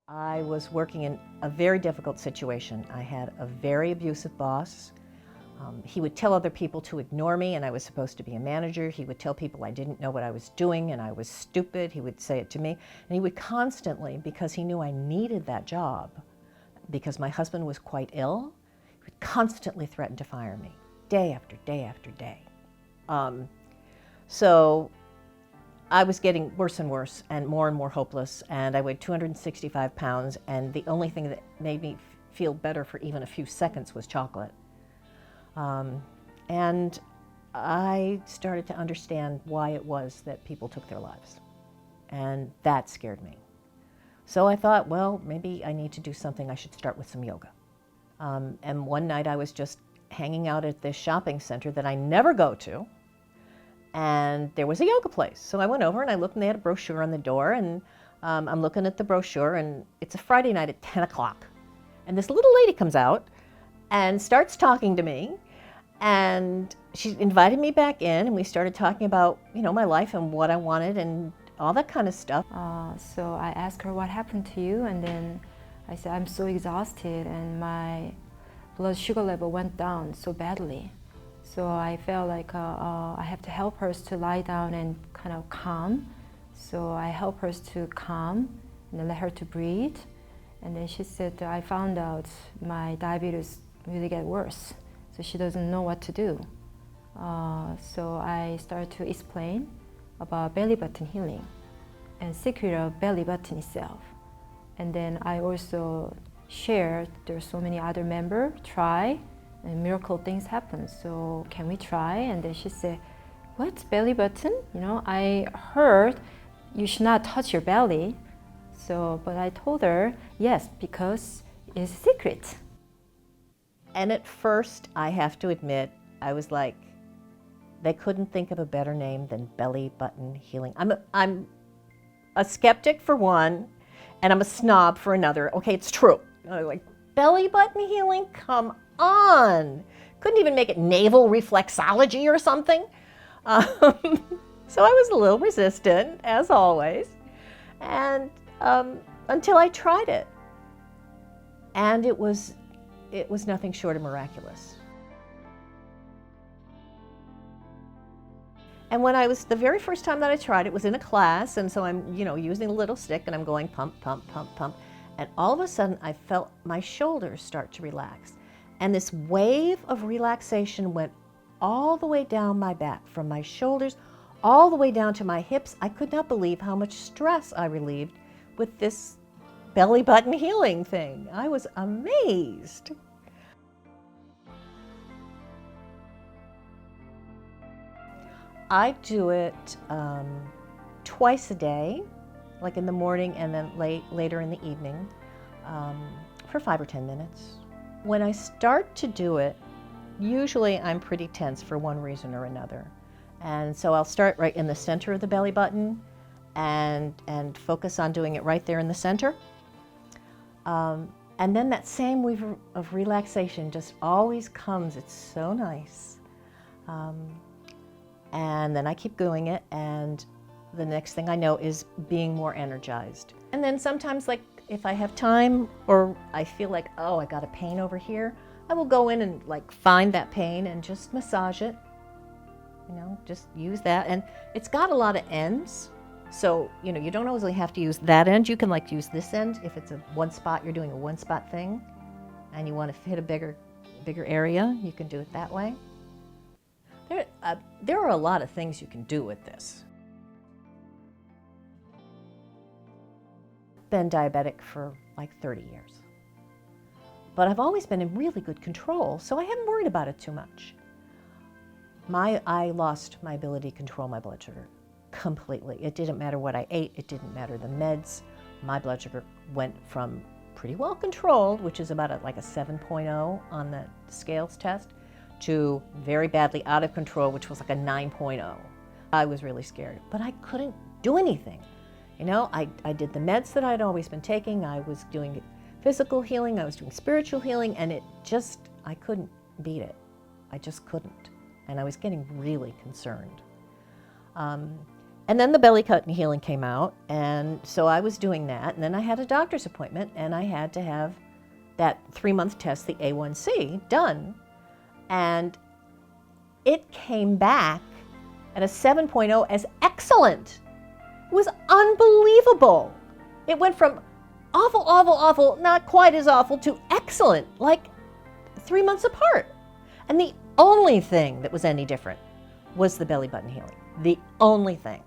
I was working in a very difficult situation. I had a very abusive boss. He would tell other people to ignore me, and I was supposed to be a manager. He would tell people I didn't know what I was doing and I was stupid. He would say it to me. And he would constantly, because he knew I needed that job, because my husband was quite ill, he would constantly threaten to fire me, day after day after day. So I was getting worse and worse and more hopeless, and I weighed 265 pounds, and the only thing that made me feel better for even a few seconds was chocolate. And I started to understand why it was that people took their lives, and that scared me. So I thought, well, maybe I need to do something. I should start with some yoga. And one night I was just hanging out at this shopping center that I never go to, and there was a yoga place. So I went over and I looked, and they had a brochure on the door, and I'm looking at the brochure, and it's a Friday night at 10 o'clock. And this little lady comes out and starts talking to me, and she invited me back in, and we started talking about, my life and what I wanted and all that kind of stuff. So I asked her, what happened to you? And then I said, I'm so exhausted and my blood sugar level went down so badly. So I felt like I have to help her to lie down and kind of calm. So I helped her to calm and then let her to breathe. And then she said, I found out my diabetes really get worse. So she doesn't know what to do. So I started to explain about belly button healing and secret of belly button itself. And then I also shared there's so many other members try and miracle things happen. So can we try? And then she said, what, belly button? I heard you should not touch your belly. So, but I told her, yes, because it's a secret. And at first, I have to admit, I was like, they couldn't think of a better name than belly button healing. I'm a skeptic for one, and I'm a snob for another. Okay, it's true. I was like, belly button healing? Come on. Couldn't even make it navel reflexology or something. So I was a little resistant, as always, and until I tried it. And it was nothing short of miraculous. And when the very first time that I tried it was in a class, and so I'm, using a little stick and I'm going pump, pump, pump, pump. And all of a sudden I felt my shoulders start to relax. And this wave of relaxation went all the way down my back, from my shoulders all the way down to my hips. I could not believe how much stress I relieved with this belly button healing thing. I was amazed. I do it twice a day, like in the morning and then later in the evening, for 5 or 10 minutes. When I start to do it, usually I'm pretty tense for one reason or another. And so I'll start right in the center of the belly button and focus on doing it right there in the center. And then that same wave of relaxation just always comes. It's so nice. And then I keep doing it, and the next thing I know is being more energized. And then sometimes, like, if I have time or I feel like, oh, I got a pain over here, I will go in and like find that pain and just massage it. Just use that. And it's got a lot of ends. So, you don't always have to use that end. You can like use this end if it's a one spot, you're doing a one spot thing and you want to hit a bigger area, you can do it that way. There are a lot of things you can do with this. Been diabetic for like 30 years. But I've always been in really good control, so I haven't worried about it too much. I lost my ability to control my blood sugar completely. It didn't matter what I ate, it didn't matter the meds. My blood sugar went from pretty well controlled, which is about like a 7.0 on the scales test, to very badly out of control, which was like a 9.0. I was really scared, but I couldn't do anything. I did the meds that I'd always been taking. I was doing physical healing, I was doing spiritual healing, and I couldn't beat it. I just couldn't. And I was getting really concerned. And then the belly button healing came out, and so I was doing that. And then I had a doctor's appointment, and I had to have that 3-month test, the A1C, done. And it came back at a 7.0 as excellent. It was unbelievable. It went from awful, awful, awful, not quite as awful, to excellent, like 3 months apart. And the only thing that was any different was the belly button healing. The only thing.